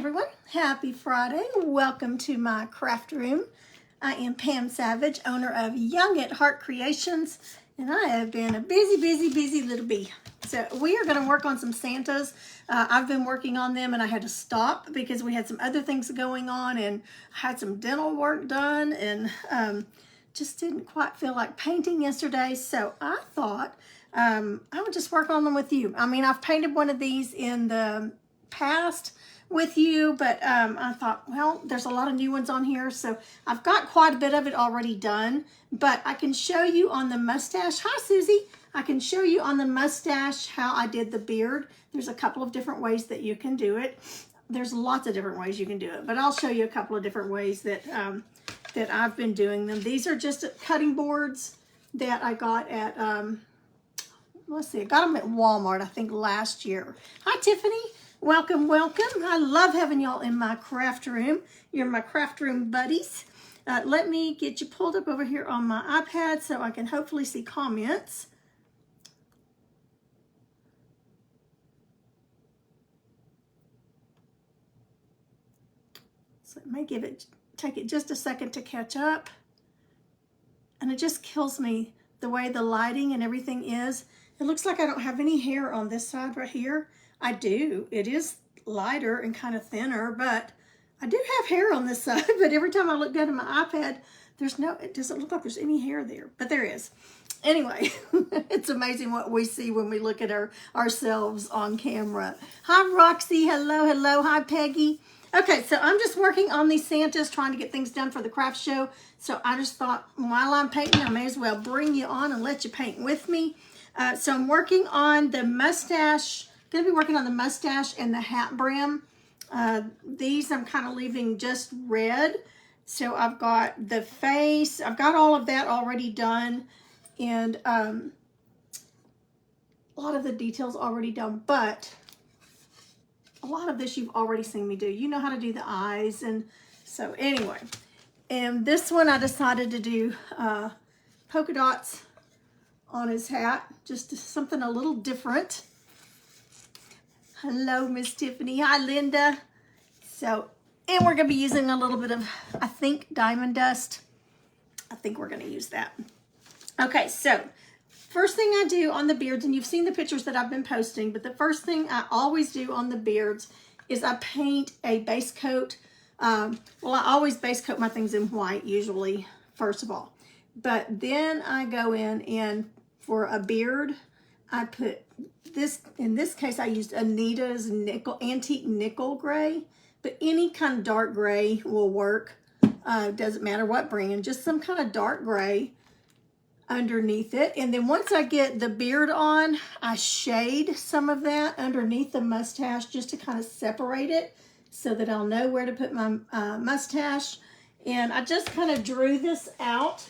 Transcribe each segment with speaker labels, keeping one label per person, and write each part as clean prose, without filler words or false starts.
Speaker 1: everyone, happy Friday. Welcome to my craft room. I am Pam Savage, owner of Young at Heart Creations, and I have been a busy little bee. So we are going to work on some Santas. I've been working on them and I had to stop because we had some other things going on and I had some dental work done and just didn't quite feel like painting yesterday. So I thought I would just work on them with you. I mean, I've painted one of these in the past with you, but I thought, well, there's a lot of new ones on here, so I've got quite a bit of it already done, but I can show you on the mustache. Hi, Susie. I can show you on the mustache how I did the beard. There's a couple of different ways that you can do it. There's lots of different ways you can do it, but I'll show you a couple of different ways that that I've been doing them. These are just cutting boards that I got at let's see, I got them at Walmart, I think last year. Hi, Tiffany. Welcome, welcome. I love having y'all in my craft room. You're my craft room buddies. Let me get you pulled up over here on my iPad so I can hopefully see comments. So it may take it just a second to catch up. And it just kills me the way the lighting and everything is. It looks like I don't have any hair on this side right here. I do. It is lighter and kind of thinner, but I do have hair on this side. But every time I look down at my iPad, it doesn't look like there's any hair there, but there is. Anyway, it's amazing what we see when we look at ourselves on camera. Hi, Roxy. Hello, hello. Hi, Peggy. Okay, so I'm just working on these Santas, trying to get things done for the craft show. So I just thought while I'm painting, I may as well bring you on and let you paint with me. So I'm working on the mustache. Going to be working on the mustache and the hat brim. These I'm kind of leaving just red. So I've got the face. I've got all of that already done. And a lot of the details already done. But a lot of this you've already seen me do. You know how to do the eyes. And so anyway. And this one I decided to do polka dots on his hat. Just something a little different. Hello, Miss Tiffany. Hi, Linda. So, and we're going to be using a little bit of, I think, diamond dust. I think we're going to use that. Okay, so first thing I do on the beards, and you've seen the pictures that I've been posting, but the first thing I always do on the beards is I paint a base coat. Well, I always base coat my things in white, usually, first of all. But then I go in and for a beard, I put this, in this case, I used Anita's antique nickel gray, but any kind of dark gray will work. Doesn't matter what brand, just some kind of dark gray underneath it. And then once I get the beard on, I shade some of that underneath the mustache just to kind of separate it so that I'll know where to put my mustache. And I just kind of drew this out.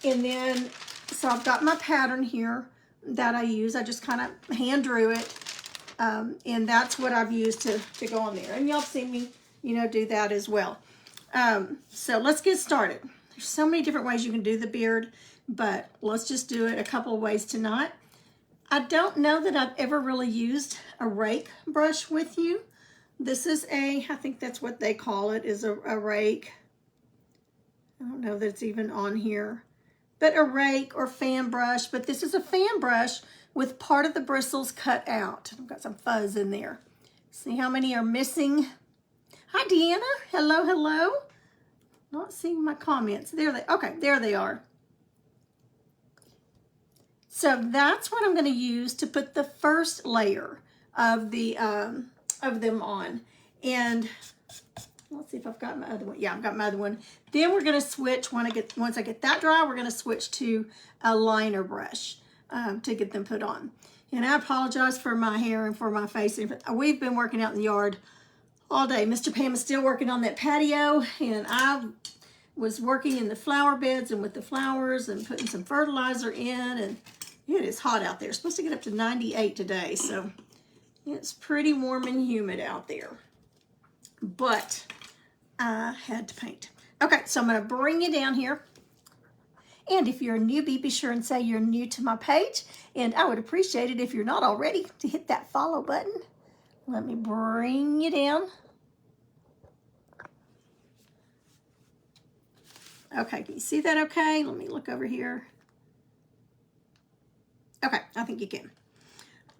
Speaker 1: And then, so I've got my pattern here that I use. I just kind of hand drew it. And that's what I've used to go on there. And y'all seen me, do that as well. So let's get started. There's so many different ways you can do the beard, but let's just do it a couple of ways tonight. I don't know that I've ever really used a rake brush with you. This is I think that's what they call it, is a rake. I don't know that it's even on here. But a rake or fan brush, but this is a fan brush with part of the bristles cut out. I've got some fuzz in there. See how many are missing? Hi, Deanna. Hello, hello. Not seeing my comments. Okay, there they are. So that's what I'm going to use to put the first layer of the of them on. And let's see if I've got my other one. Yeah, I've got my other one. Then we're going to switch, once I get that dry, we're going to switch to a liner brush to get them put on. And I apologize for my hair and for my face. We've been working out in the yard all day. Mr. Pam is still working on that patio, and I was working in the flower beds and with the flowers and putting some fertilizer in, and it is hot out there. It's supposed to get up to 98 today, so it's pretty warm and humid out there. But I had to paint. Okay, so I'm going to bring you down here. And if you're a newbie, be sure and say you're new to my page. And I would appreciate it if you're not already to hit that follow button. Let me bring you down. Okay, can you see that okay? Let me look over here. Okay, I think you can.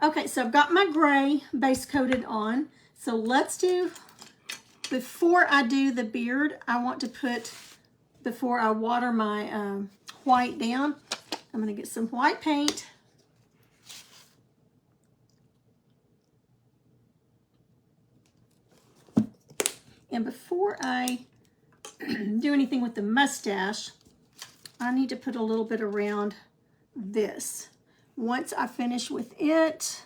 Speaker 1: Okay, so I've got my gray base coated on. So let's do, before I do the beard, I want to put, before I water my white down, I'm going to get some white paint. And before I do anything with the mustache, I need to put a little bit around this. Once I finish with it,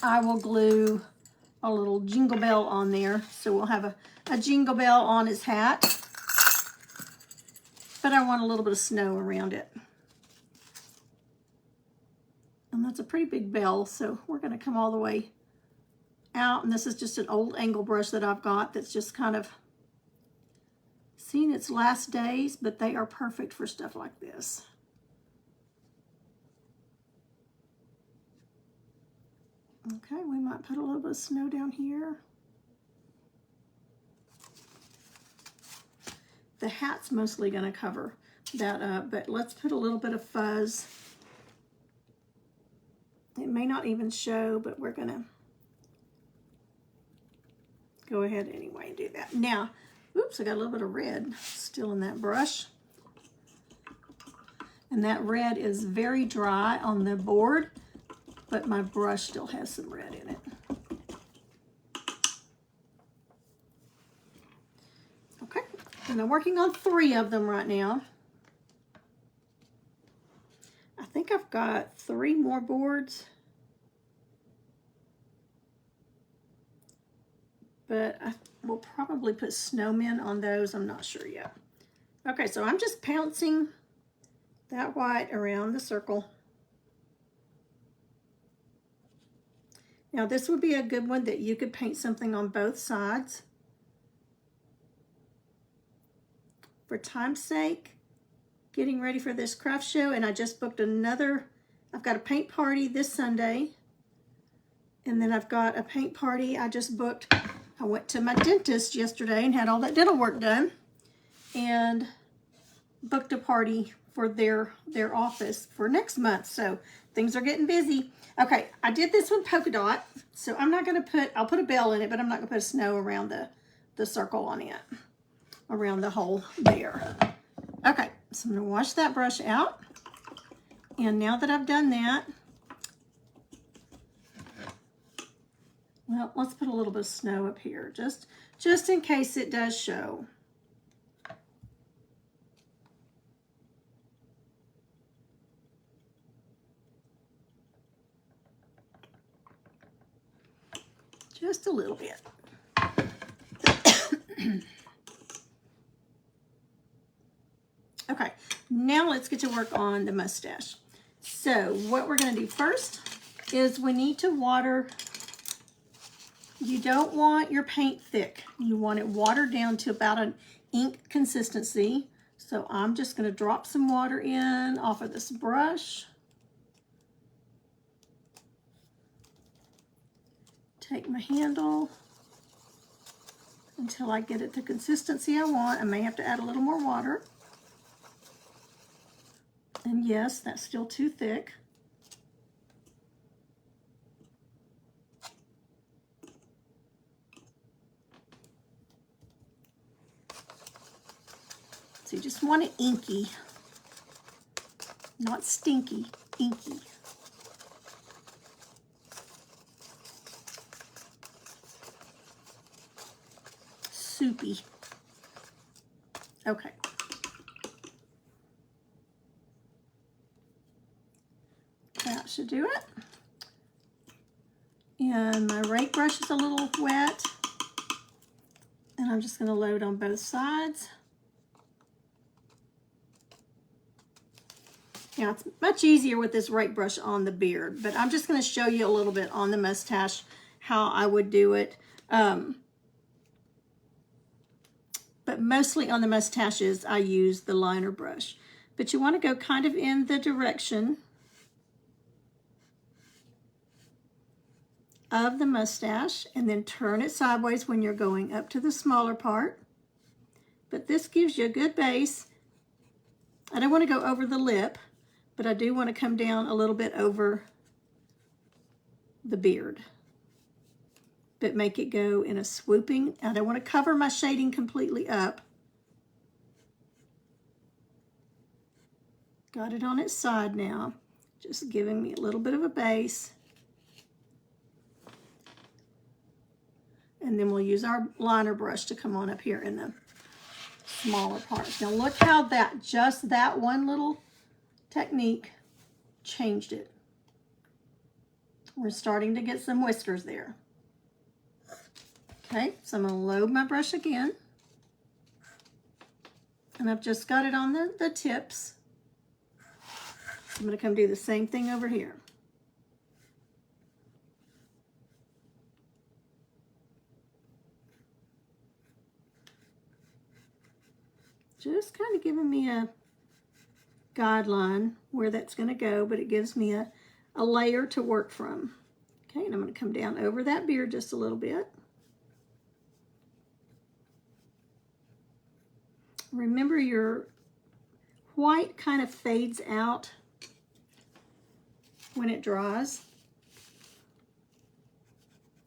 Speaker 1: I will glue a little jingle bell on there. So we'll have a jingle bell on his hat. But I want a little bit of snow around it. And that's a pretty big bell, so we're going to come all the way out. And this is just an old angle brush that I've got that's just kind of seen its last days, but they are perfect for stuff like this. Okay, we might put a little bit of snow down here. The hat's mostly going to cover that up, but let's put a little bit of fuzz. It may not even show, but we're going to go ahead anyway and do that. Now, oops, I got a little bit of red still in that brush. And that red is very dry on the board, but my brush still has some red in it. Okay, and I'm working on 3 of them right now. I think I've got 3 more boards, but I will probably put snowmen on those. I'm not sure yet. Okay, so I'm just pouncing that white around the circle. Now this would be a good one that you could paint something on both sides. For time's sake, getting ready for this craft show, and I just booked another, I've got a paint party this Sunday, and then I've got a paint party I just booked. I went to my dentist yesterday and had all that dental work done, and booked a party for their office for next month. So things are getting busy. Okay, I did this one polka dot, so I'm not going to put, I'll put a bell in it, but I'm not going to put snow around the circle on it, around the hole there. Okay, so I'm going to wash that brush out. And now that I've done that, well, let's put a little bit of snow up here, just in case it does show. Just a little bit. Okay, now let's get to work on the mustache. So what we're going to do first is we need to water. You don't want your paint thick. You want it watered down to about an ink consistency. So I'm just going to drop some water in off of this brush. Take my handle until I get it the consistency I want. I may have to add a little more water. And yes, that's still too thick. So you just want it inky, not stinky, inky. Soupy. Okay. That should do it. And my rake brush is a little wet. And I'm just going to load on both sides. Now it's much easier with this rake brush on the beard, but I'm just going to show you a little bit on the mustache how I would do it. But mostly on the mustaches, I use the liner brush. But you want to go kind of in the direction of the mustache and then turn it sideways when you're going up to the smaller part. but this gives you a good base. I don't want to go over the lip, but I do want to come down a little bit over the beard, but make it go in a swooping. I don't want to cover my shading completely up. Got it on its side now, just giving me a little bit of a base. And then we'll use our liner brush to come on up here in the smaller parts. Now look how that, just that one little technique changed it. We're starting to get some whiskers there. Okay, so I'm going to load my brush again. And I've just got it on the tips. I'm going to come do the same thing over here. Just kind of giving me a guideline where that's going to go, but it gives me a layer to work from. Okay, and I'm going to come down over that beard just a little bit. Remember, your white kind of fades out when it dries.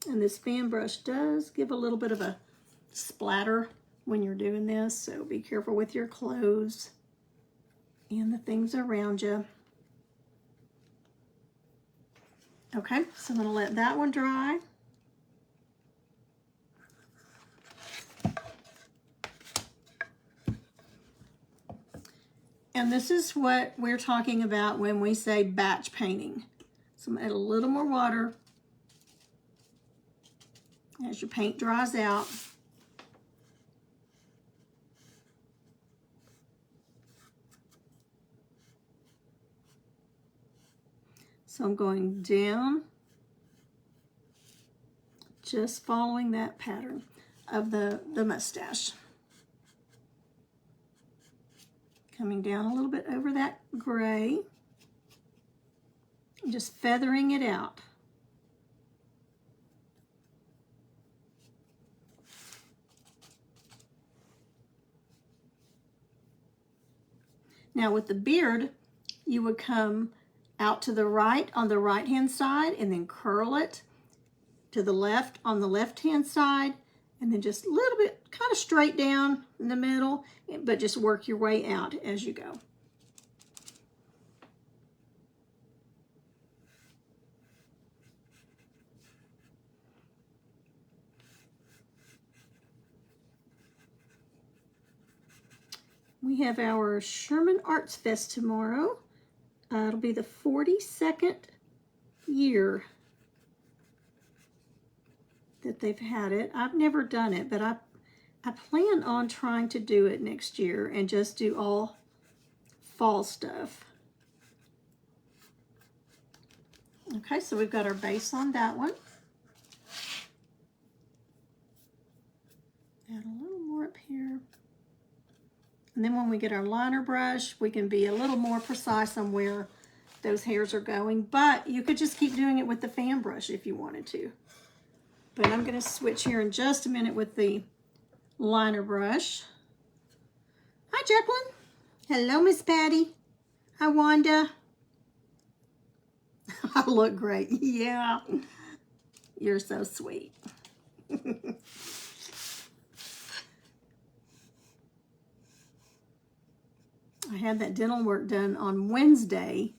Speaker 1: And this fan brush does give a little bit of a splatter when you're doing this, so be careful with your clothes and the things around you. Okay, so I'm going to let that one dry. And this is what we're talking about when we say batch painting. So I'm going to add a little more water as your paint dries out. So I'm going down, just following that pattern of the mustache. Coming down a little bit over that gray, and just feathering it out. Now with the beard, you would come out to the right on the right hand side and then curl it to the left on the left hand side, and then just a little bit kind of straight down in the middle, but just work your way out as you go. We have our Sherman Arts Fest tomorrow. It'll be the 42nd year that they've had it. I've never done it, but I plan on trying to do it next year and just do all fall stuff. Okay, so we've got our base on that one. Add a little more up here. And then when we get our liner brush, we can be a little more precise on where those hairs are going. But you could just keep doing it with the fan brush if you wanted to. But I'm going to switch here in just a minute with the liner brush. Hi, Jacqueline. Hello, Miss Patty. Hi, Wanda. I look great. Yeah. You're so sweet. I had that dental work done on Wednesday,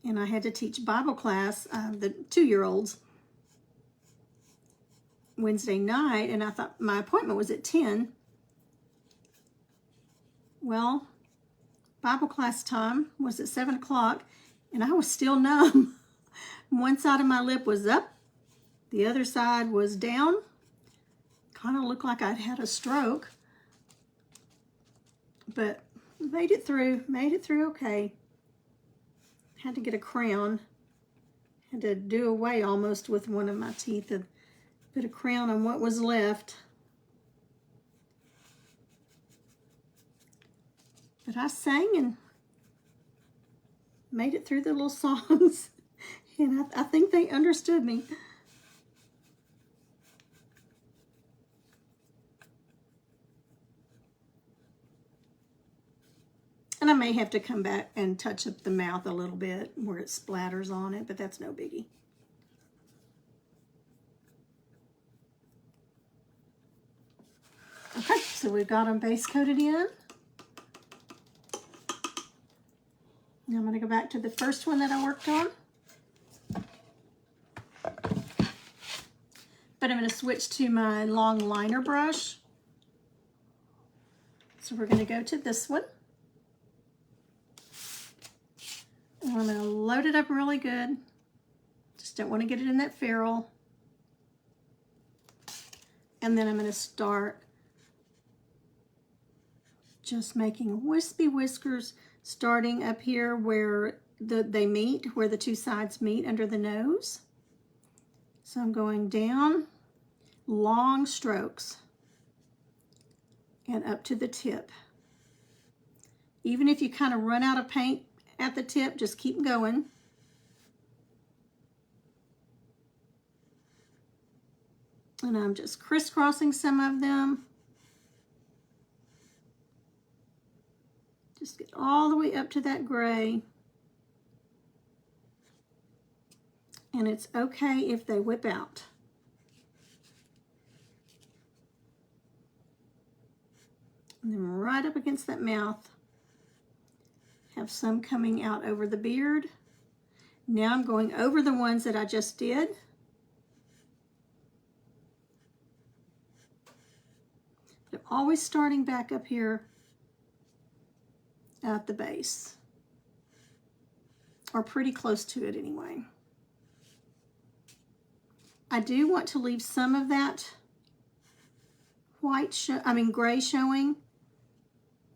Speaker 1: and I had to teach Bible class, the 2-year-olds, Wednesday night, and I thought my appointment was at 10. Well, Bible class time was at 7 o'clock, and I was still numb. One side of my lip was up, the other side was down. Kind of looked like I'd had a stroke, but made it through okay. Had to get a crown. Had to do away almost with one of my teeth and put a crown on what was left. But I sang and made it through the little songs. And I think they understood me. And I may have to come back and touch up the mouth a little bit where it splatters on it, but that's no biggie. Okay, so we've got them base coated in. Now I'm going to go back to the first one that I worked on. But I'm going to switch to my long liner brush. So we're going to go to this one. And I'm going to load it up really good. Just don't want to get it in that ferrule. And then I'm going to start just making wispy whiskers, starting up here where they meet, where the two sides meet under the nose. So I'm going down, long strokes, and up to the tip. Even if you kind of run out of paint at the tip, just keep going. And I'm just crisscrossing some of them. Just get all the way up to that gray. And it's okay if they whip out. And then right up against that mouth, have some coming out over the beard. Now I'm going over the ones that I just did. But I'm always starting back up here at the base, or pretty close to it anyway. I do want to leave some of that gray showing,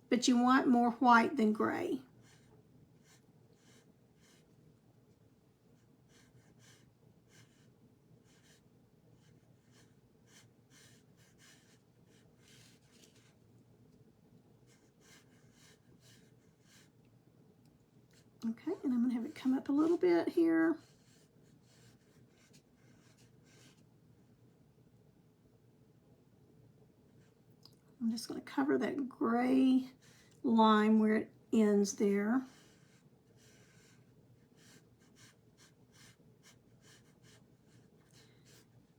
Speaker 1: but you want more white than gray. Okay, and I'm going to have it come up a little bit here. I'm just going to cover that gray line where it ends there.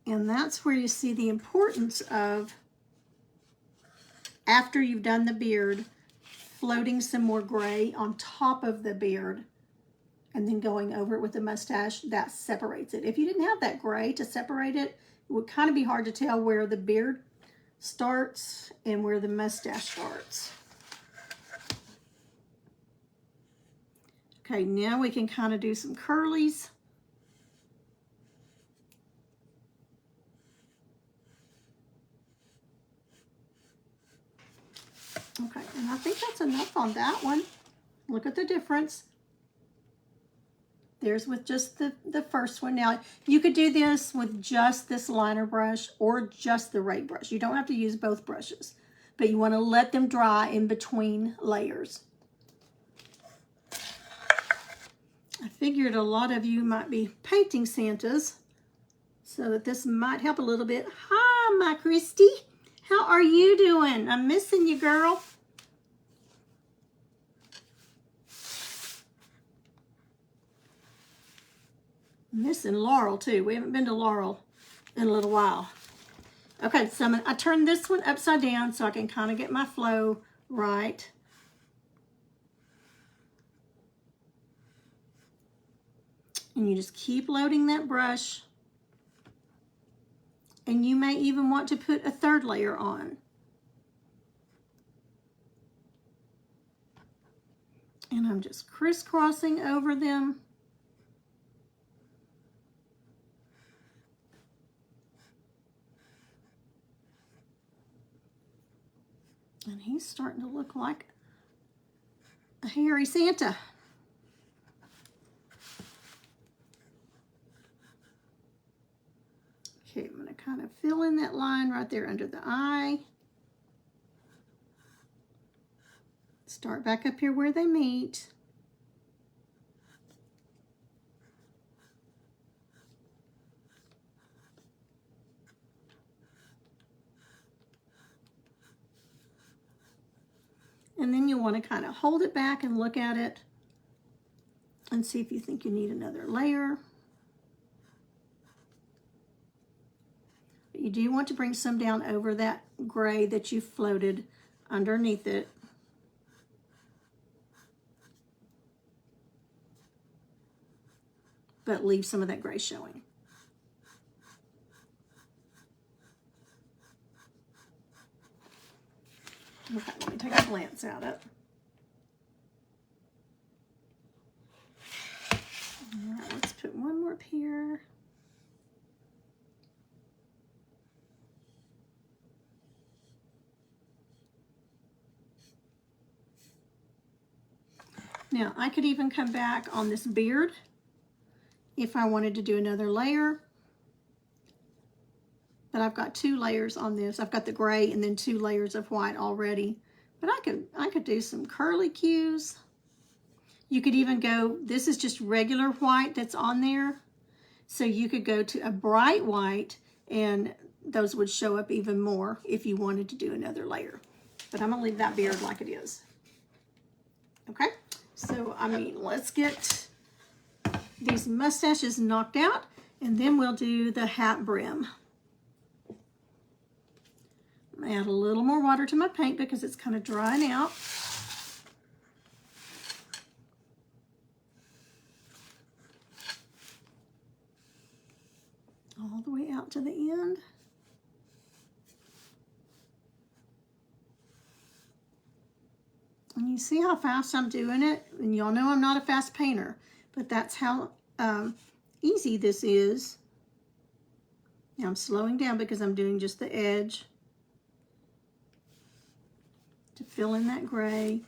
Speaker 1: And that's where you see the importance of, after you've done the beard, floating some more gray on top of the beard and then going over it with the mustache. That separates it. If you didn't have that gray to separate it, it would kind of be hard to tell where the beard starts and where the mustache starts. Okay, now we can kind of do some curlies. Okay, and I think that's enough on that one. Look at the difference. There's with just the first one. Now, you could do this with just this liner brush or just the rake brush. You don't have to use both brushes, but you want to let them dry in between layers. I figured a lot of you might be painting Santas, so that this might help a little bit. Hi, my Christy. How are you doing? I'm missing you, girl. Missing Laurel too. We haven't been to Laurel in a little while. Okay, so I turned this one upside down so I can kind of get my flow right. And you just keep loading that brush. And you may even want to put a third layer on. And I'm just crisscrossing over them. And he's starting to look like a hairy Santa. Okay, I'm going to kind of fill in that line right there under the eye. Start back up here where they meet. And then you want to kind of hold it back and look at it and see if you think you need another layer. You do want to bring some down over that gray that you floated underneath it. But leave some of that gray showing. Okay, let me take a glance at it. All right, let's put one more up here. Now, I could even come back on this beard if I wanted to do another layer. But I've got 2 layers on this. I've got the gray and then 2 layers of white already. But I could do some curly cues. You could even go, this is just regular white that's on there. So you could go to a bright white and those would show up even more if you wanted to do another layer. But I'm gonna leave that beard like it is. Okay, so I mean, let's get these mustaches knocked out and then we'll do the hat brim. Add a little more water to my paint because it's kind of drying out. All the way out to the end. And you see how fast I'm doing it? And y'all know I'm not a fast painter, but that's how easy this is. Now I'm slowing down because I'm doing just the edge to fill in that gray.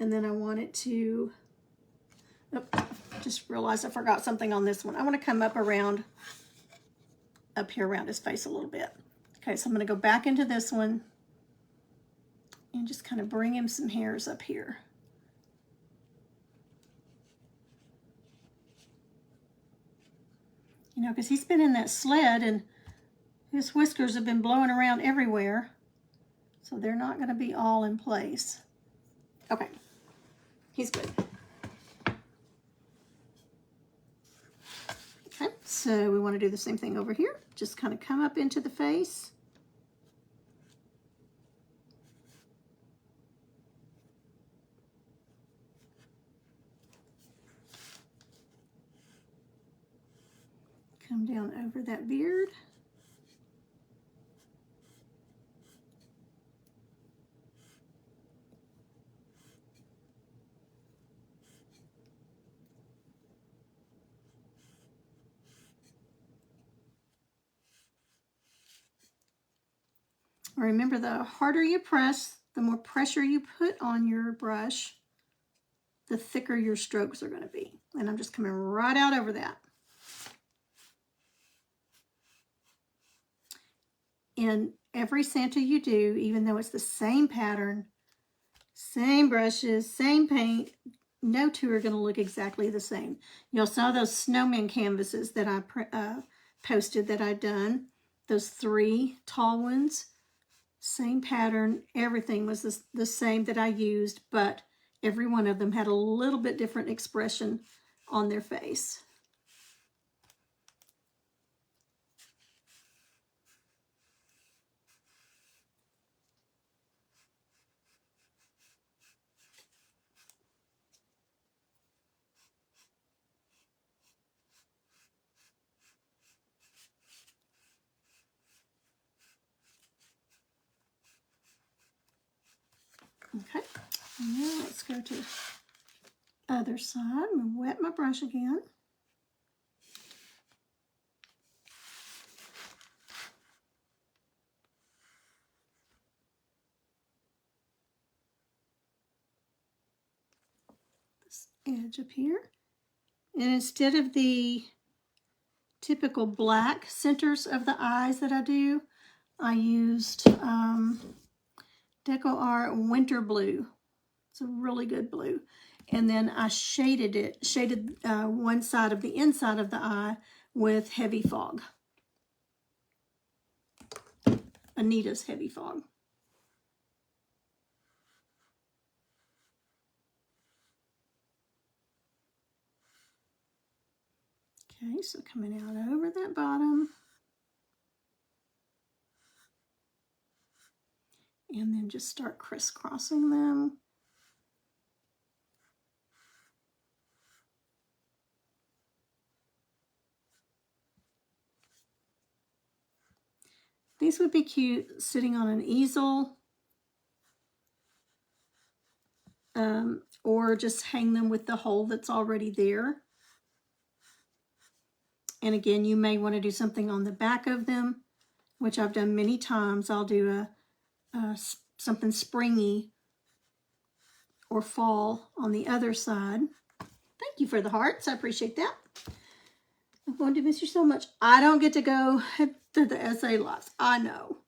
Speaker 1: And then I want it to, just realized I forgot something on this one. I want to come up here around his face a little bit. Okay, so I'm going to go back into this one and just kind of bring him some hairs up here. You know, because he's been in that sled and his whiskers have been blowing around everywhere. So they're not going to be all in place. Okay, he's good. Okay, so we want to do the same thing over here. Just kind of come up into the face. Come down over that beard. Remember, the harder you press, the more pressure you put on your brush, the thicker your strokes are going to be. And I'm just coming right out over that. In every Santa you do, even though it's the same pattern, same brushes, same paint, no 2 are going to look exactly the same. You'll saw those snowman canvases that I posted that I'd done, those 3 tall ones. Same pattern, everything was the same that I used, but every one of them had a little bit different expression on their face. Okay, now let's go to the other side. I'm going to wet my brush again. This edge up here. And instead of the typical black centers of the eyes that I do, I used Deco Art Winter Blue. It's a really good blue. And then I shaded one side of the inside of the eye with Heavy Fog. Anita's Heavy Fog. Okay, so coming out over that bottom. And then just start crisscrossing them. These would be cute sitting on an easel, or just hang them with the hole that's already there. And again, you may want to do something on the back of them, which I've done many times. I'll do something springy or fall on the other side. Thank you for the hearts. I appreciate that. I'm going to miss you so much. I don't get to go to the essay lots. I know.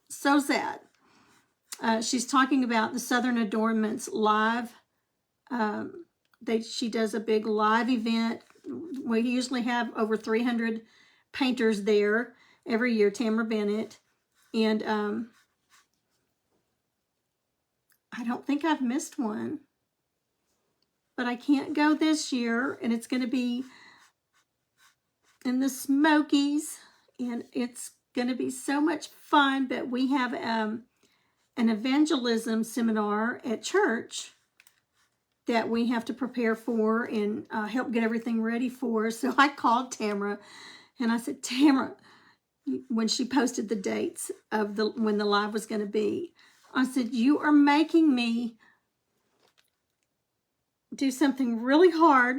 Speaker 1: So sad. She's talking about the Southern Adornments live. She does a big live event. We usually have over 300 painters there every year, Tamara Bennett. And I don't think I've missed one. But I can't go this year, and it's going to be in the Smokies, and it's going to be so much fun. But we have an evangelism seminar at church that we have to prepare for and help get everything ready for. So I called Tamara, and I said, Tamara, when she posted the dates of when the live was going to be, I said, you are making me do something really hard,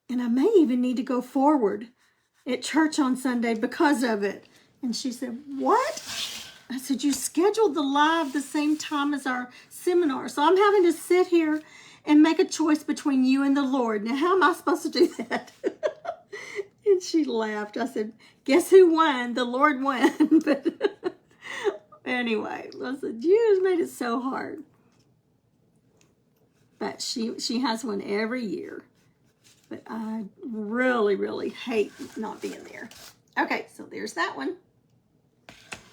Speaker 1: and I may even need to go forward at church on Sunday because of it. And she said, what? I said, you scheduled the live the same time as our seminar, so I'm having to sit here and make a choice between you and the Lord. Now, how am I supposed to do that? And she laughed. I said, guess who won? The Lord won. But anyway, I said, you just made it so hard. But she has one every year. But I really, really hate not being there. Okay, so there's that one.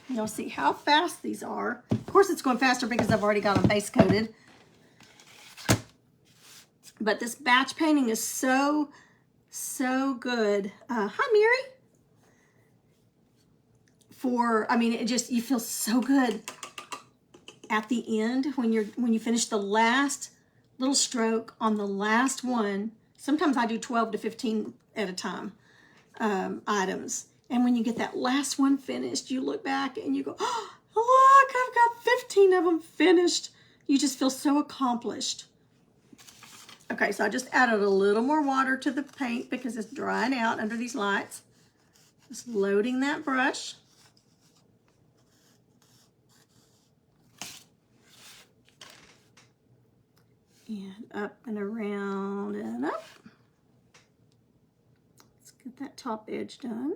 Speaker 1: You'll see how fast these are. Of course, it's going faster because I've already got them base coated. But this batch painting is so, so good. Hi, Mary. You feel so good at the end when you finish the last little stroke on the last one. Sometimes I do 12 to 15 at a time items. And when you get that last one finished, you look back and you go, oh, look, I've got 15 of them finished. You just feel so accomplished. Okay, so I just added a little more water to the paint because it's drying out under these lights. Just loading that brush. And up and around and up. Let's get that top edge done.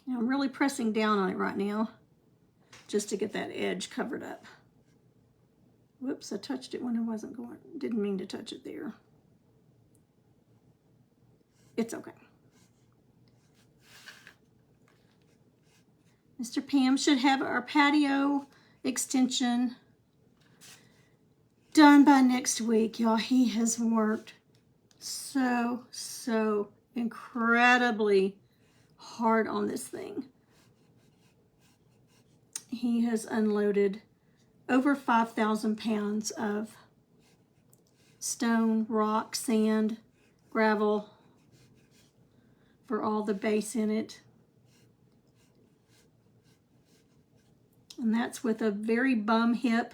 Speaker 1: Now I'm really pressing down on it right now just to get that edge covered up. Whoops, I touched it when I wasn't going. Didn't mean to touch it there. It's okay. Mr. Pam should have our patio extension done by next week, y'all. He has worked so incredibly hard on this thing. He has unloaded over 5,000 pounds of stone, rock, sand, gravel for all the base in it. And that's with a very bum hip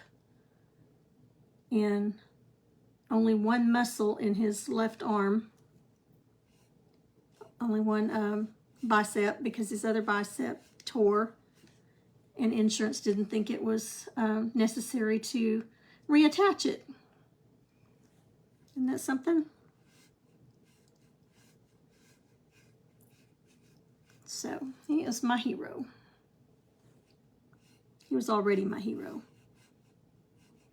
Speaker 1: and only one muscle in his left arm. Only one bicep because his other bicep tore, and insurance didn't think it was necessary to reattach it. Isn't that something? So he is my hero. He was already my hero.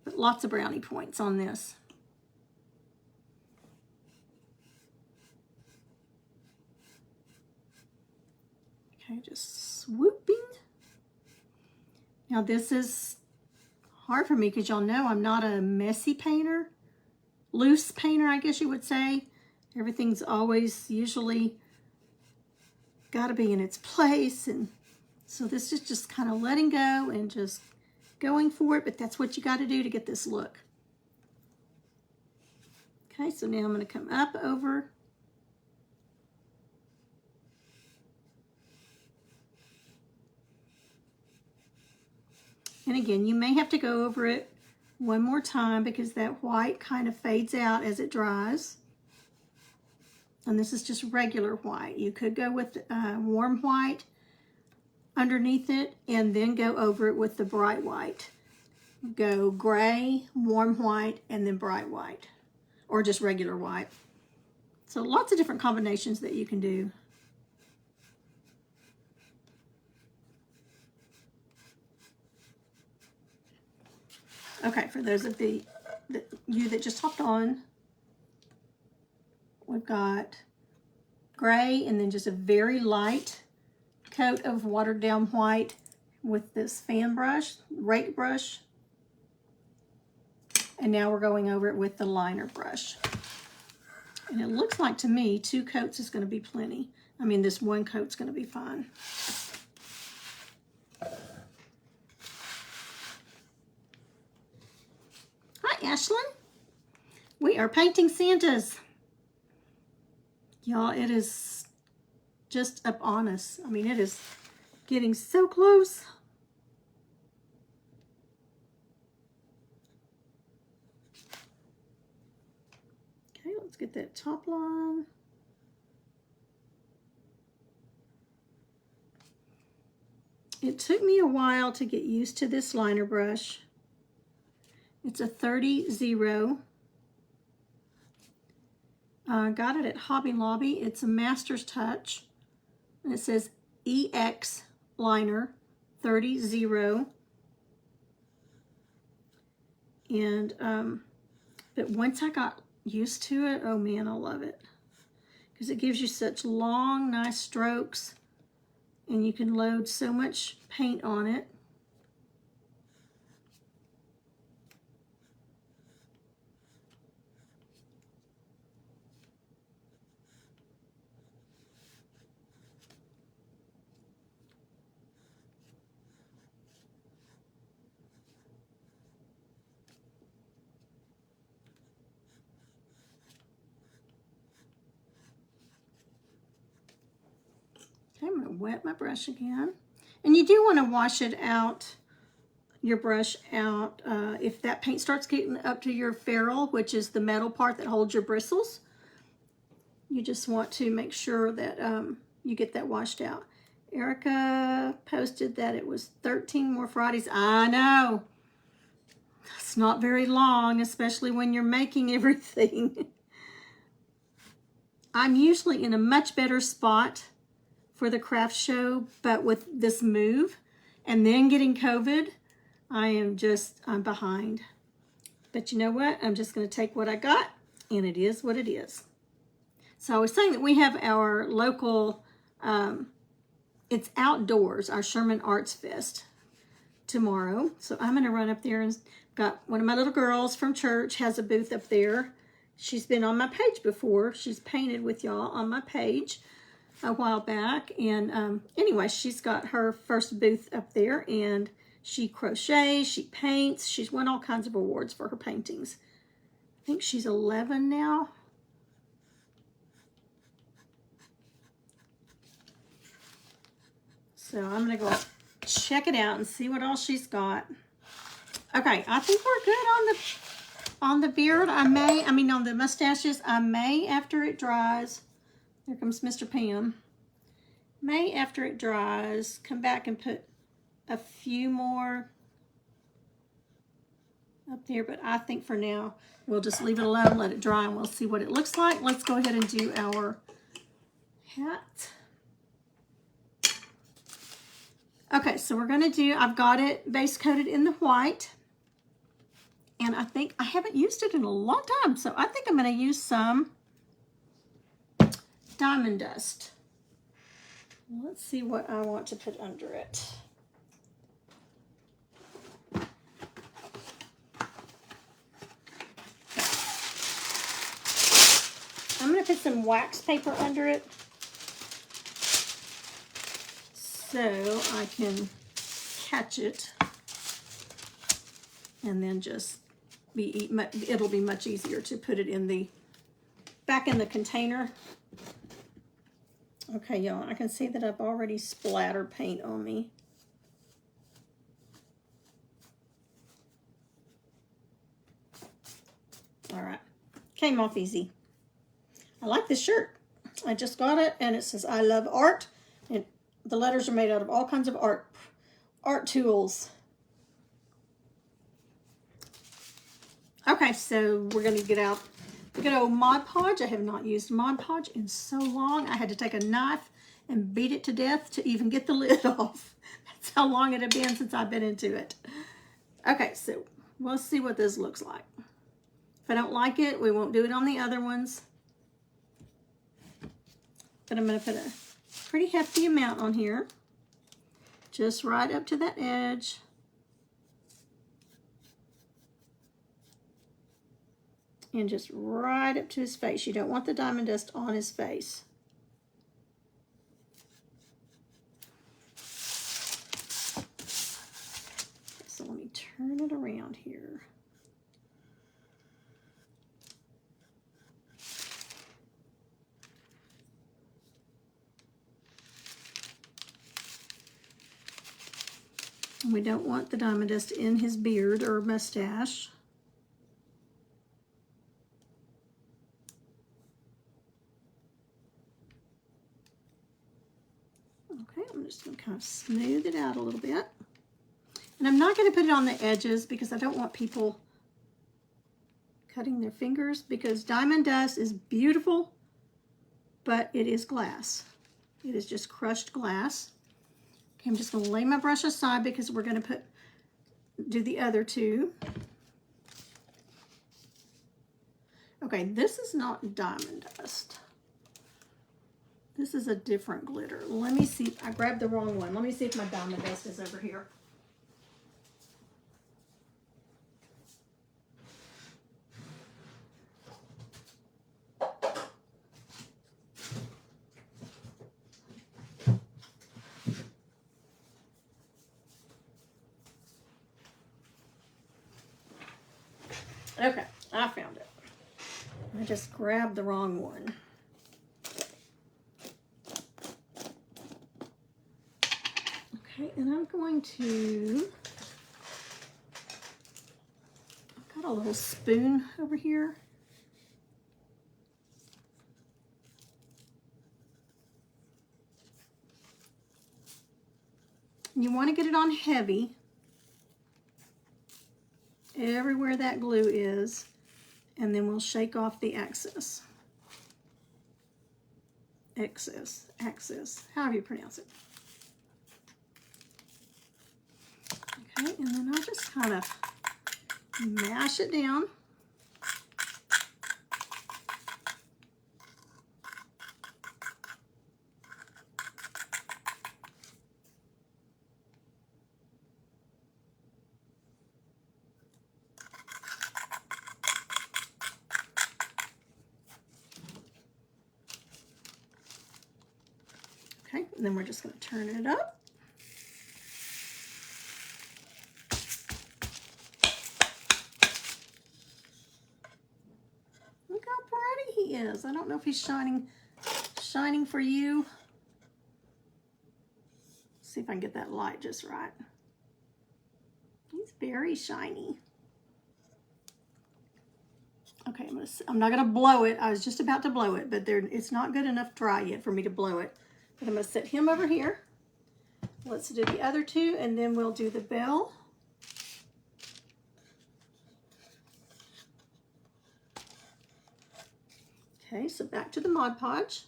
Speaker 1: But lots of brownie points on this. Okay, just swooping Now this is hard for me because y'all know I'm not a messy painter. Loose painter, I guess you would say. Everything's always usually got to be in its place. And so this is just kind of letting go and just going for it. But that's what you got to do to get this look. Okay, so now I'm going to come up over. And again, you may have to go over it one more time because that white kind of fades out as it dries. And this is just regular white. You could go with warm white underneath it and then go over it with the bright white. Go gray, warm white, and then bright white. Or just regular white. So lots of different combinations that you can do. Okay, for those of you that just hopped on, we've got gray and then just a very light coat of watered down white with this fan brush, rake brush. And now we're going over it with the liner brush. And it looks like to me 2 coats is going to be plenty. I mean, this 1 coat's going to be fine. Hi, Ashlyn. We are painting Santas. Y'all, it is just up on us. I mean, it is getting so close. Okay, let's get that top line. It took me a while to get used to this liner brush. It's a 30-0. I got it at Hobby Lobby. It's a Master's Touch. And it says EX Liner 30-0. And, but once I got used to it, oh man, I love it. Because it gives you such long, nice strokes. And you can load so much paint on it. Okay, I'm going to wet my brush again. And you do want to wash it out, your brush out, if that paint starts getting up to your ferrule, which is the metal part that holds your bristles. You just want to make sure that you get that washed out. Erica posted that it was 13 more Fridays. I know. It's not very long, especially when you're making everything. I'm usually in a much better spot for the craft show, but with this move and then getting COVID, I'm behind. But you know what? I'm just going to take what I got, and it is what it is. So I was saying that we have our local, it's outdoors, our Sherman Arts Fest tomorrow. So I'm going to run up there and got one of my little girls from church has a booth up there. She's been on my page before. She's painted with y'all on my page a while back. And anyway, she's got her first booth up there, and she crochets, she paints. She's won all kinds of awards for her paintings. I think she's 11 now. So I'm going to go check it out and see what all she's got. Okay, I think we're good on the beard. on the mustaches. I may, after it dries, there comes Mr. Pam. May, after it dries, come back and put a few more up there. But I think for now, we'll just leave it alone, let it dry, and we'll see what it looks like. Let's go ahead and do our hat. Okay, so we're going to do, I've got it base coated in the white. And I think I haven't used it in a long time, so I think I'm going to use some Diamond Dust. Let's see what I want to put under it. put some wax paper under it so I can catch it, and then just it'll be much easier to put it in the back in the container. Okay, y'all, I can see that I've already splattered paint on me. All right, came off easy. I like this shirt. I just got it, and it says I love art, and the letters are made out of all kinds of art tools. Okay, so we're gonna get out the good old Mod Podge. I have not used Mod Podge in so long. I had to take a knife and beat it to death to even get the lid off. That's how long it had been since I've been into it. Okay, so we'll see what this looks like. If I don't like it, we won't do it on the other ones. But I'm going to put a pretty hefty amount on here, just right up to that edge. And just right up to his face. You don't want the diamond dust on his face. So let me turn it around here. We don't want the diamond dust in his beard or mustache. Okay, I'm just going to kind of smooth it out a little bit. And I'm not going to put it on the edges because I don't want people cutting their fingers, because diamond dust is beautiful, but it is glass. It is just crushed glass. Okay, I'm just going to lay my brush aside because we're going to do the other two. Okay, this is not diamond dust. This is a different glitter. Let me see. I grabbed the wrong one. Let me see if my diamond dust is over here. Okay, I found it. I just grabbed the wrong one. Okay, and I'm going to, I've got a little spoon over here. You want to get it on heavy, everywhere that glue is, and then we'll shake off the excess, however you pronounce it. Okay, and then I'll just kind of mash it down. Okay, and then we're just going to turn it up. Look how pretty he is. I don't know if he's shining for you. See if I can get that light just right. He's very shiny. Okay, I'm not gonna blow it. I was just about to blow it, but it's not good enough dry yet for me to blow it. But I'm gonna set him over here. Let's do the other two, and then we'll do the bell. Okay, so back to the Mod Podge.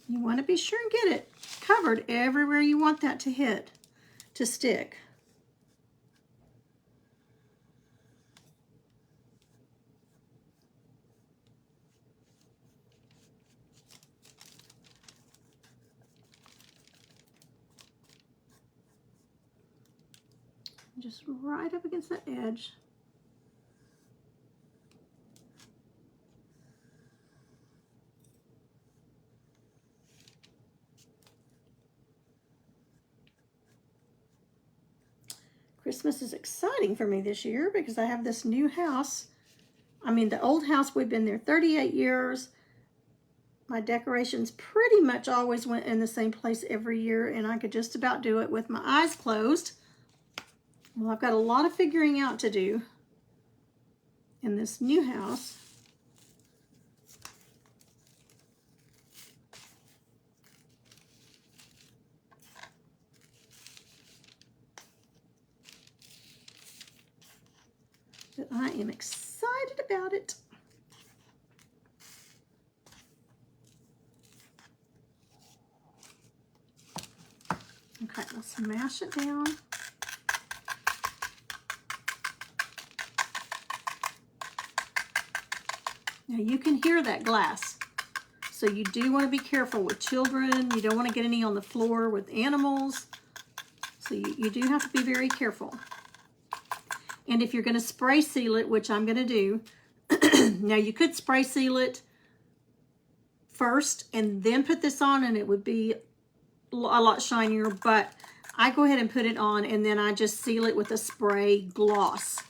Speaker 1: You want to be sure and get it covered everywhere you want that to stick. Just right up against that edge. Christmas is exciting for me this year because I have this new house. I mean, the old house, we've been there 38 years. My decorations pretty much always went in the same place every year, and I could just about do it with my eyes closed. Well, I've got a lot of figuring out to do in this new house. But I am excited about it. Okay, let's mash it down. Now you can hear that glass. So you do want to be careful with children. You don't want to get any on the floor with animals. So you do have to be very careful. And if you're going to spray seal it, which I'm going to do, now you could spray seal it first and then put this on and it would be a lot shinier, but I go ahead and put it on and then I just seal it with a spray gloss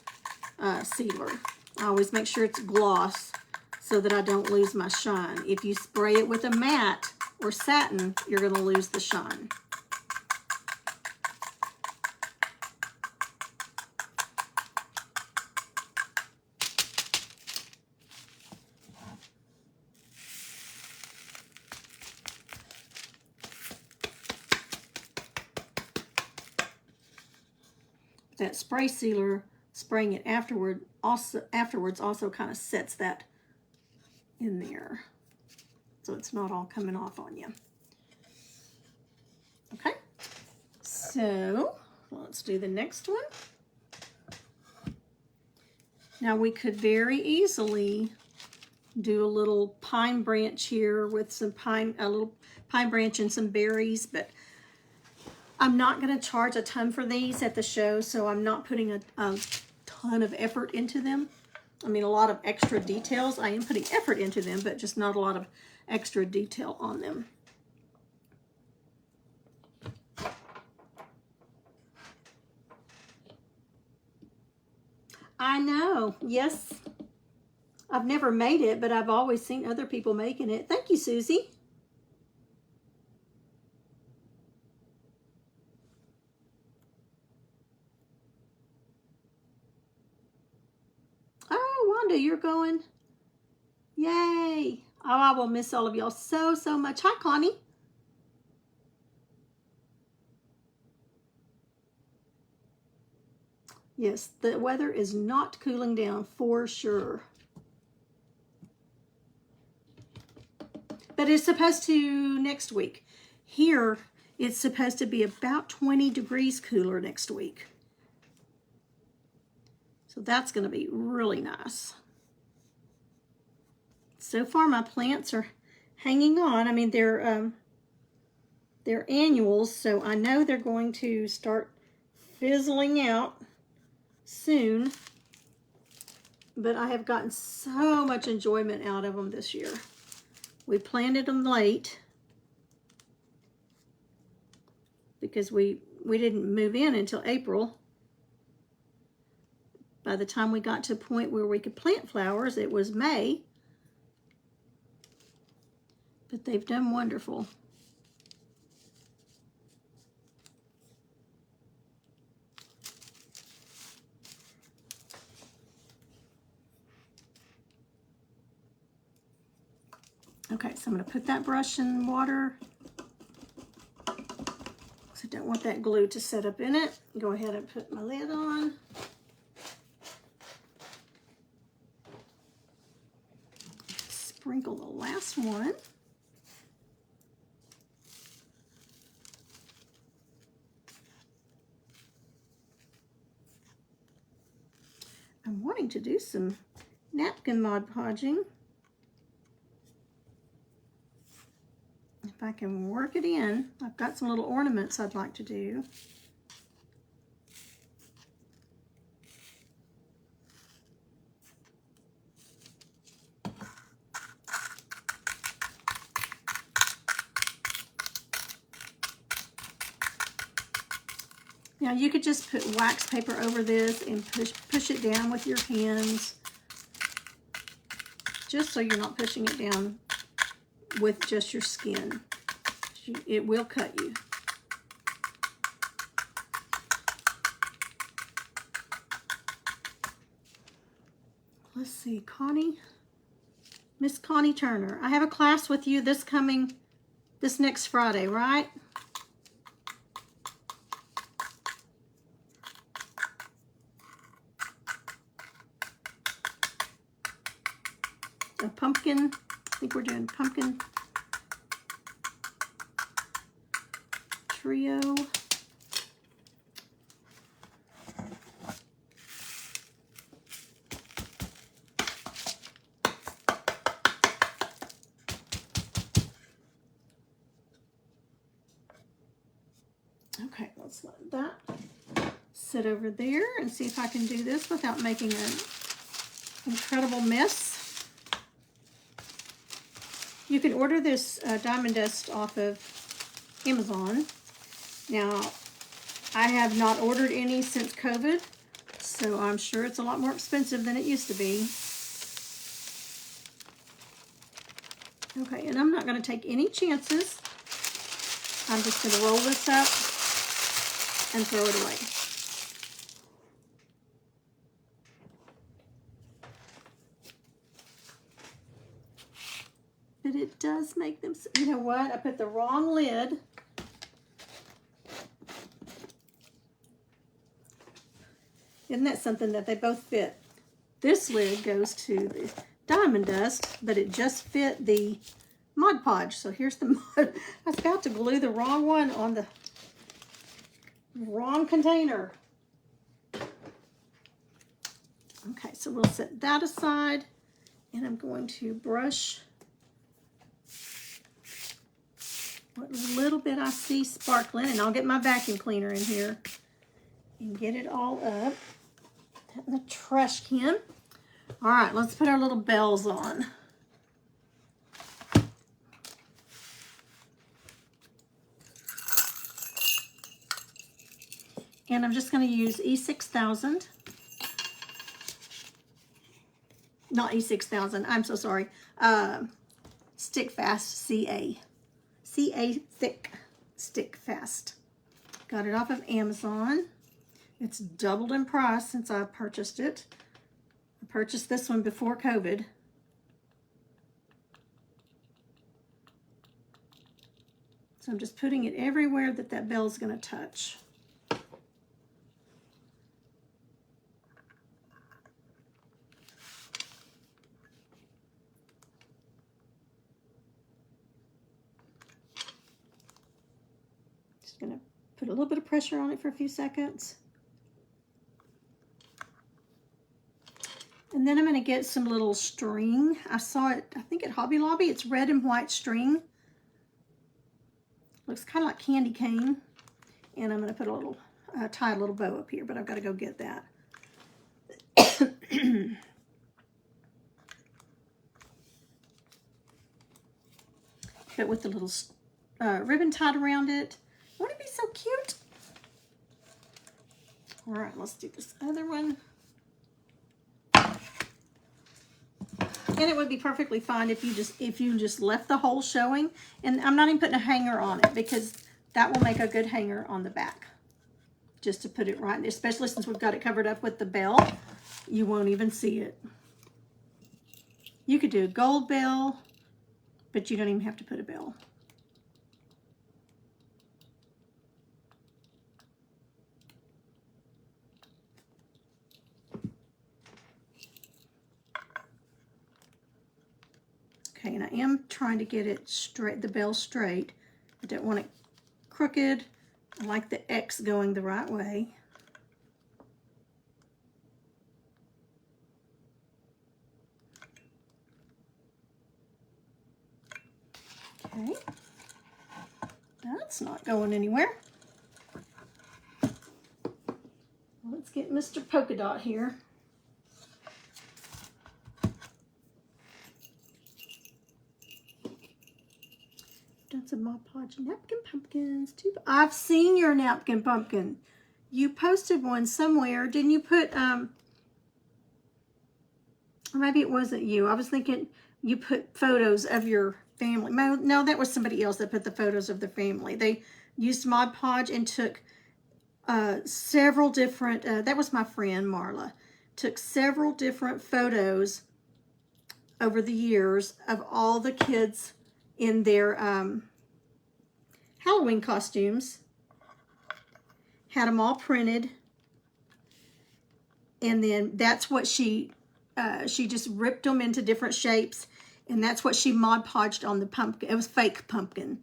Speaker 1: sealer. I always make sure it's gloss so that I don't lose my shine. If you spray it with a matte or satin, you're going to lose the shine. That spray sealer, spraying it afterwards also kind of sets that in there, so it's not all coming off on you. Okay, so let's do the next one. Now we could very easily do a little pine branch here with some a little pine branch and some berries, but I'm not going to charge a ton for these at the show, so I'm not putting a ton of effort into them. I mean, a lot of extra details. I am putting effort into them, but just not a lot of extra detail on them. I know, yes. I've never made it, but I've always seen other people making it. Thank you, Susie. You're going. Yay. Oh, I will miss all of y'all so much. Hi, Connie. Yes, the weather is not cooling down for sure. But it's supposed to next week. Here, it's supposed to be about 20 degrees cooler next week. So that's going to be really nice. So far, my plants are hanging on. I mean, they're annuals, so I know they're going to start fizzling out soon. But I have gotten so much enjoyment out of them this year. We planted them late because we didn't move in until April. By the time we got to a point where we could plant flowers, it was May. But they've done wonderful. Okay, so I'm going to put that brush in water. So I don't want that glue to set up in it. Go ahead and put my lid on. Sprinkle the last one. I'm wanting to do some napkin Mod Podging. If I can work it in. I've got some little ornaments I'd like to do. Now you could just put wax paper over this and push it down with your hands, just so you're not pushing it down with just your skin. It will cut you. Let's see, Miss Connie Turner. I have a class with you this next Friday, right? A pumpkin. I think we're doing pumpkin trio. Okay, let's let that sit over there and see if I can do this without making an incredible mess. You can order this Diamond Dust off of Amazon. Now, I have not ordered any since COVID, so I'm sure it's a lot more expensive than it used to be. Okay, and I'm not going to take any chances. I'm just going to roll this up and throw it away. But it does make them, you know what? I put the wrong lid. Isn't that something that they both fit? This lid goes to the Diamond Dust, but it just fit the Mod Podge. So here's the Mod. I forgot to glue the wrong one on the wrong container. Okay, so we'll set that aside, and I'm going to brush what little bit I see sparkling, and I'll get my vacuum cleaner in here and get it all up in the trash can. All right, let's put our little bells on. And I'm just going to use E6000. Not E6000, I'm so sorry. Stick Fast CA. CA Thick Stick Fast. Got it off of Amazon. It's doubled in price since I purchased it. I purchased this one before COVID. So I'm just putting it everywhere that bell's going to touch. Just going to put a little bit of pressure on it for a few seconds. And then I'm going to get some little string. I saw it, I think at Hobby Lobby. It's red and white string. Looks kind of like candy cane. And I'm going to put a little, tie a little bow up here, but I've got to go get that. But with the little ribbon tied around it. Wouldn't it be so cute? All right, let's do this other one. And it would be perfectly fine if you just left the hole showing. And I'm not even putting a hanger on it because that will make a good hanger on the back. Just to put it right there, especially since we've got it covered up with the bell. You won't even see it. You could do a gold bell, but you don't even have to put a bell. Okay, and I am trying to get it straight, the bell straight. I don't want it crooked. I like the X going the right way. Okay, that's not going anywhere. Let's get Mr. Polka Dot here. Done some Mod Podge napkin pumpkins too. I've seen your napkin pumpkin. You posted one somewhere. Didn't you put, maybe it wasn't you. I was thinking you put photos of your family. No, that was somebody else that put the photos of the family. They used Mod Podge and took several different, that was my friend Marla, took several different photos over the years of all the kids in their Halloween costumes, had them all printed, and then that's what she just ripped them into different shapes, and that's what she Mod Podged on the pumpkin. It was fake pumpkin,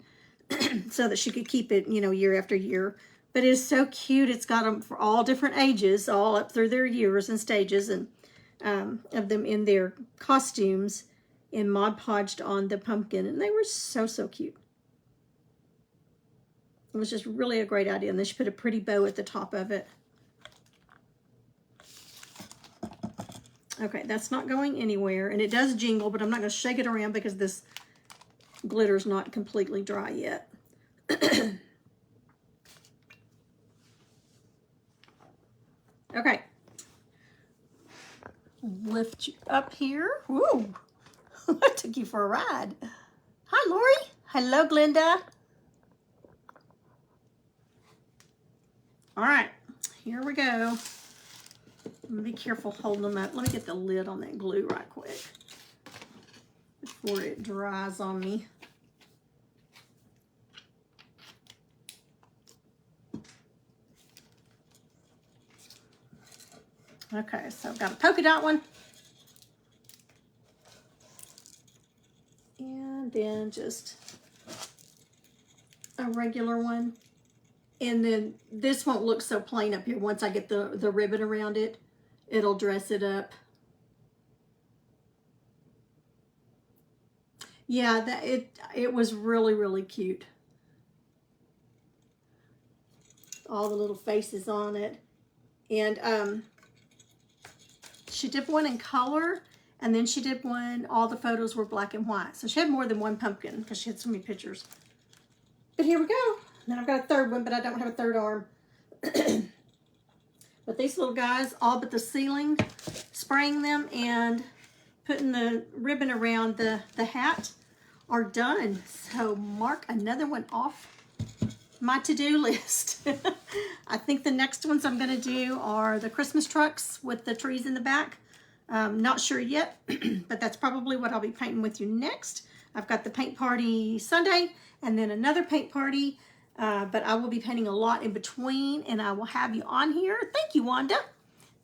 Speaker 1: so that she could keep it, you know, year after year. But it is so cute. It's got them for all different ages, all up through their years and stages, and of them in their costumes, and Mod Podged on the pumpkin, and they were so, so cute. It was just really a great idea, and then she put a pretty bow at the top of it. Okay, that's not going anywhere, and it does jingle, but I'm not going to shake it around because this glitter's not completely dry yet. Okay. Lift you up here. Woo! I took you for a ride. Hi, Lori. Hello, Glenda. All right, here we go. Be careful holding them up. Let me get the lid on that glue right quick before it dries on me. Okay, so I've got a polka dot one. And then just a regular one. And then this won't look so plain up here. Once I get the ribbon around it, it'll dress it up. Yeah, it was really, really cute. All the little faces on it. And she did one in color, and then she did one, all the photos were black and white. So she had more than one pumpkin because she had so many pictures. But here we go. Then I've got a third one, but I don't have a third arm. But these little guys, all but the ceiling, spraying them and putting the ribbon around the hat are done. So mark another one off my to-do list. I think the next ones I'm going to do are the Christmas trucks with the trees in the back. Not sure yet, but that's probably what I'll be painting with you next. I've got the paint party Sunday and then another paint party, but I will be painting a lot in between, and I will have you on here. Thank you, Wanda.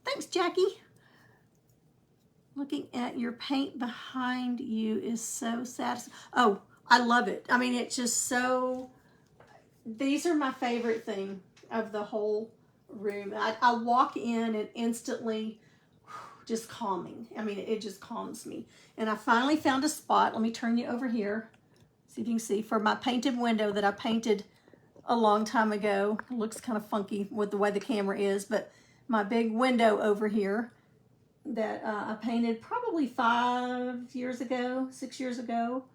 Speaker 1: Thanks, Jackie. Looking at your paint behind you is so satisfying. Oh, I love it. I mean, it's just so... These are my favorite thing of the whole room. I walk in and instantly just calming. I mean, it just calms me. And I finally found a spot. Let me turn you over here. See if you can see. For my painted window that I painted a long time ago. It looks kind of funky with the way the camera is. But my big window over here that I painted probably 6 years ago.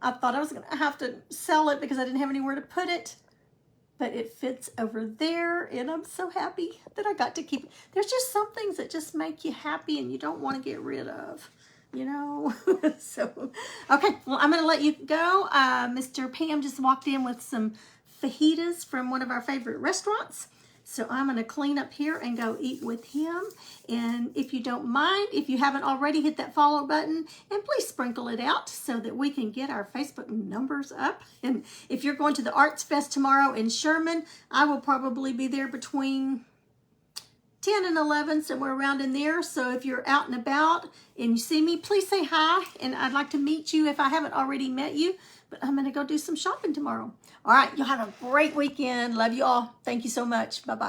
Speaker 1: I thought I was going to have to sell it because I didn't have anywhere to put it. But it fits over there, and I'm so happy that I got to keep it. There's just some things that just make you happy and you don't want to get rid of, you know? So, okay, well, I'm going to let you go. Mr. Pam just walked in with some fajitas from one of our favorite restaurants. So I'm going to clean up here and go eat with him. And if you don't mind, if you haven't already, hit that follow button and please sprinkle it out so that we can get our Facebook numbers up. And if you're going to the Arts Fest tomorrow in Sherman, I will probably be there between 10 and 11, somewhere around in there. So if you're out and about and you see me, please say hi. And I'd like to meet you if I haven't already met you. But I'm going to go do some shopping tomorrow. All right, you'll have a great weekend. Love you all. Thank you so much. Bye-bye.